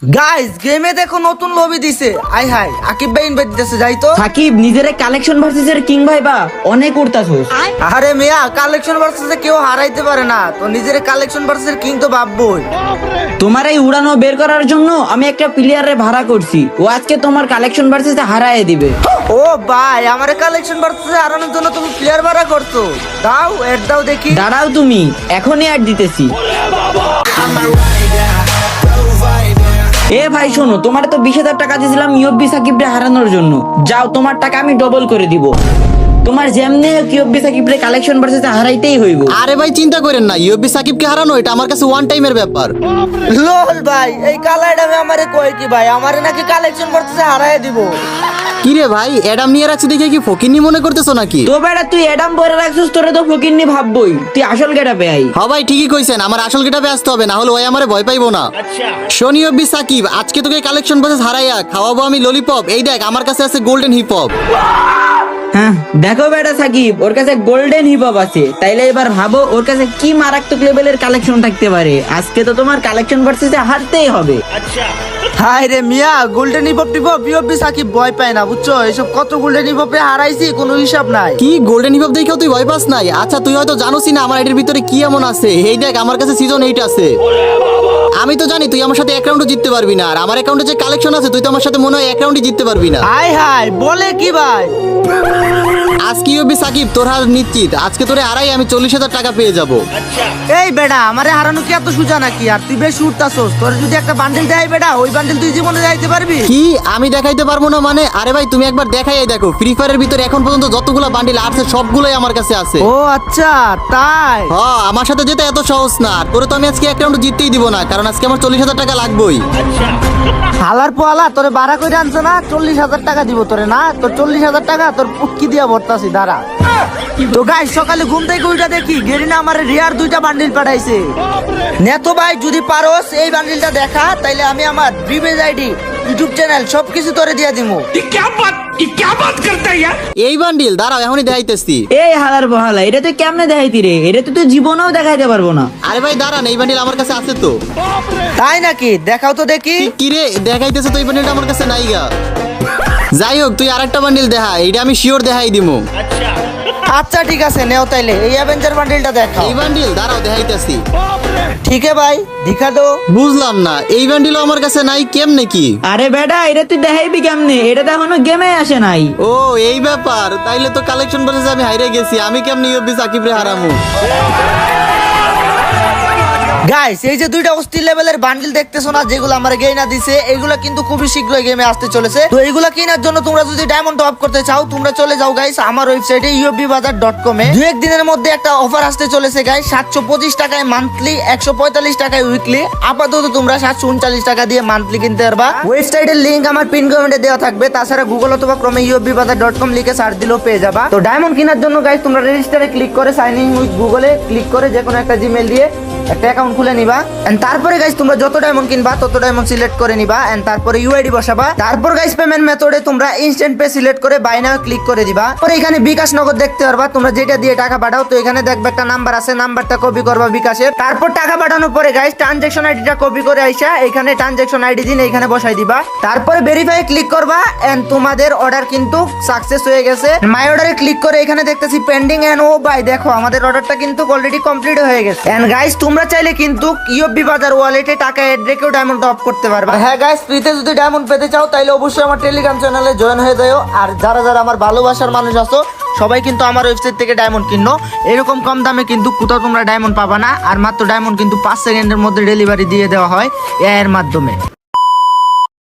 Guys গেমে দেখো নতুন লবি দিছে। আই হাই আকিব ভাই ইনভাইট দিতেছে, যাই তো। সাকিব নিজেরে কালেকশন ভার্সেসের কিং ভাইবা অনেক উড়তাছস। আরে মিয়া, কালেকশন ভার্সেসে কেউ হারাইতে পারে না, তো নিজের কালেকশন ভার্সেসের কিং তো ভাববই। তোমার এই উড়ানো বের করার জন্য আমি একটা প্লেয়ারে ভাড়া করছি, ও আজকে তোমার কালেকশন ভার্সেসে হারায় দিবে। ও ভাই, আমার কালেকশন ভার্সেসে হারানোর জন্য তুমি প্লেয়ার ভাড়া করছো? দাও এড দাও দেখি। দাঁড়াও তুমি, এখনই অ্যাড দিতেছি। এ ভাই শোনো, তোমার তো 20,000 টাকা দিয়েছিলাম ইউএফবি সাকিবরে হারানোর জন্য, যাও তোমার টাকা আমি ডবল করে দিব। তোমার যেমনে ইউএফবি সাকিবরে কালেকশন ভার্সেসে হারাইতেই হইব। আরে ভাই চিন্তা করেন না, ইউএফবি সাকিবকে হারানো এটা আমার কাছে ওয়ান টাইমের ব্যাপার। লোল ভাই, এই কালাইটা আমারে কয় কি ভাই, আমারে নাকি কালেকশন ভার্সেসে হারায় দিব? কি রে ভাই, অ্যাডাম নিয়ে রাখছি দেখে কি ফকিন্নি মনে করতেছো নাকি? তো বেটা তুই অ্যাডাম পরে রাখছিস, তোরে তো ফকিন্নি ভাববই, তুই আসল গেটাপে আই। হ্যাঁ ভাই ঠিকই কইছেন, আমার আসল গেটাপে আসতে হবে, না হলে ওই আমারে ভয় পাইবো না। শোন ইউএফবি সাকিব, আজকে তোকে কালেকশন ভার্সেস হারাইয়া খাওয়াবো আমি ললিপপ। এই দেখ আমার কাছে আছে গোল্ডেন হিপ হপ। হ্যাঁ দেখো বেটা সাকিব, ওর কাছে গোল্ডেন হিপ হপ আছে, তাইলে এবার ভাবো ওর কাছে কি মারাত্মক লেভেলের কালেকশন থাকতে পারে। আজকে তো তোমার কালেকশন ভার্সেসে হারতেই হবে। হাই রে মিয়া, গোল্ডেন হিপ হপ টিপপ ইউএফবি সাকিব ভয় পায় না, বুঝছো? এসব কত গোল্ডেন হিপ হপে হারাইছি কোনো হিসাব নাই। কি গোল্ডেন হিপ হপ দেখেও তুই ভয় পাস নাই? আচ্ছা তুই হয়তো জানোসই না আমার এটার ভিতরে কি এমন আছে। এই দেখ আমার কাছে সিজন 8 আছে। আমি তো জানি তুই আমার সাথে এক রাউন্ডও জিততে পারবি না, আর আমার অ্যাকাউন্টে যে কালেকশন আছে তুই তো আমার সাথে মনে হয় এক রাউন্ডই জিততে পারবি না। হাই হাই বলে কি ভাই? আজকে ইউএফবি সাকিব তোর হার নিশ্চিত। আজকে তোরে হারাই আমি 40,000 টাকা পেয়ে যাব। এই বেটা, আমারে হারানো কি এত সোজা নাকি? আর তুই বেশ উঠতাছস, তোর যদি একটা বান্ডেল দেয় বেটা, ওই বান্ডেল তুই জীবনে যাইতে পারবি? কি আমি দেখাইতে পারবো না মানে? আরে ভাই তুমি একবার দেখাই দেখো, ফ্রি ফায়ারের ভিতরে এখন পর্যন্ত যতগুলো বান্ডিল আছে সবগুলোই আমার কাছে আছে। ও আচ্ছা তাই। হ্যাঁ আমার সাথে যেতে এত সহজ না। আর তোরে তো আমি আজকে এক রাউন্ড জিততেই দিব না, কারণ আজকে আমার 40,000 টাকা লাগবেই। হালার পোয়ালা, তোরে বাড়া করে আনছে না? 40,000 টাকা দিব তোরে না? তোর 40,000 টাকা তোর পুটকি দিয়া ভরতাছি, দাঁড়া। তো গাইস সকালে ঘুম থেকে উঠা দেখি গেরিনা আমার রিয়ার 2টা বান্ডিল পাঠাইছে। নেতো ভাই যদি পারোস এই বান্ডিলটা দেখা, তাইলে আমি আমার রিভেজ আইডি ইউটিউব চ্যানেল সবকিছু তোরে দিয়া দিমু। এই বান্ডিল দাঁড়াও এখনই দেখাইতেছি। এই হালার বহালা, এটা তুই কেমনে দেখাইতি রে? এটা তো তুই জীবনেও দেখাইতে পারবো না। আরে ভাই দাঁড়ান, এই বান্ডিল আমার কাছে আছে তো। তাই নাকি? দেখাও তো দেখি। কি রে দেখাইতেছে তো, এই বান্ডিলটা আমার কাছে নাই গা। যাই হোক তুই আরেকটা বান্ডিল দেখা, এইটা আমি শিওর দেখাই দিমু। আচ্ছা ঠিক আছে, নেও তাইলে এই অ্যাভেঞ্জার বান্ডিলটা দেখাও। এই বান্ডিল দাঁড়াও দেখাইতেছি। ঠিক আছে ভাই, দেখা দো। বুঝলাম না, এই বান্ডিলও আমার কাছে নাই কেমনে কি? আরে বেটা এটা তুই দেখাইবি কেমনে? এটা তো এখনো গেমে আসে নাই। ও এই ব্যাপার, তাইলে তো কালেকশন ভার্সেস আমি হাইরে গেছি। আমি কেমনে ইউএফবি সাকিবরে হারামু? গাইস এই যে 2টা অস্থির লেভেলের বান্ডিল দেখতেছো না, যেগুলো আমার গেইনা দিছে, এগুলো কিন্তু খুবই শীঘ্রই গেমে আসতে চলেছে। তো এগুলো কেনার জন্য তোমরা যদি ডায়মন্ড টপ করতে চাও, তোমরা চলে যাও গাইস আমার ওয়েবসাইটে ufbbazar.com এ। 2-1 দিনের মধ্যে একটা অফার আসতে চলেছে গাইস, 725 টাকায় মান্থলি, 145 টাকায় উইকলি। আপাতত তোমরা 739 টাকা দিয়ে মান্থলি কিনতে পারবা। ওয়েবসাইটের লিংক আমার পিন কমেন্টে দেওয়া থাকবে। তাছাড়া গুগল অথবা ক্রমে ufbbazar.com লিখে সার্চ দিলেও পেয়ে যাবা। তো ডায়মন্ড কেনার জন্য গাইস তোমরা রেজিস্টারে ক্লিক করে সাইন ইন উইথ গুগলে ক্লিক করে যে কোনো একটা জিমেল দিয়ে একটা অ্যাকাউন্ট খুলে নিবা। এন্ড তারপরে গাইস তোমরা যত ডায়মন্ড কিনবা তত ডায়মন্ড সিলেক্ট করে নিবা। এন্ড তারপরে ইউআইডি বসাবা। তারপর গাইস পেমেন্ট মেথডে তোমরা ইনস্ট্যান্ট পে সিলেক্ট করে বাই নাও ক্লিক করে দিবা। পরে এখানে বিকাশ নগদ দেখতে পারবা, তোমরা যেটা দিয়ে টাকা পাঠাও। তো এখানে দেখবে একটা নাম্বার আছে, নাম্বারটা কপি করবা বিকাশের। তারপর টাকা পাঠানোর পরে গাইস ট্রানজাকশন আইডিটা কপি করে আইসা এখানে ট্রানজাকশন আইডি দিন এখানে বসাই দিবা। তারপরে ভেরিফাই ক্লিক করবা। এন্ড তোমাদের অর্ডার কিন্তু সাকসেস হয়ে গেছে। মাই অর্ডারে ক্লিক করে এখানে দেখতেছি পেন্ডিং। এন্ড ও ভাই দেখো আমাদের অর্ডারটা কিন্তু অলরেডি কমপ্লিট হয়ে গেছে। এন্ড গাইস তোমরা চাইলে কিন্তু ইউএফবি বাজার ওয়ালেটে টাকা এড রেখেও ডায়মন্ড টপ করতে পারবা। হ্যাঁ গাইস, ফ্রিতে যদি ডায়মন্ড পেতে চাও তাহলে অবশ্যই আমার টেলিগ্রাম চ্যানেলে জয়েন হয়ে যাও। আর যারা যারা আমার ভালোবাসার মানুষ আছো সবাই কিন্তু আমার ওয়েবসাইট থেকে ডায়মন্ড কিনো। এরকম কম দামে কিন্তু কোথাও তোমরা ডায়মন্ড পাবা না। আর মাত্র ডায়মন্ড কিন্তু 5 সেকেন্ডের মধ্যে ডেলিভারি দিয়ে দেওয়া হয় এর মাধ্যমে।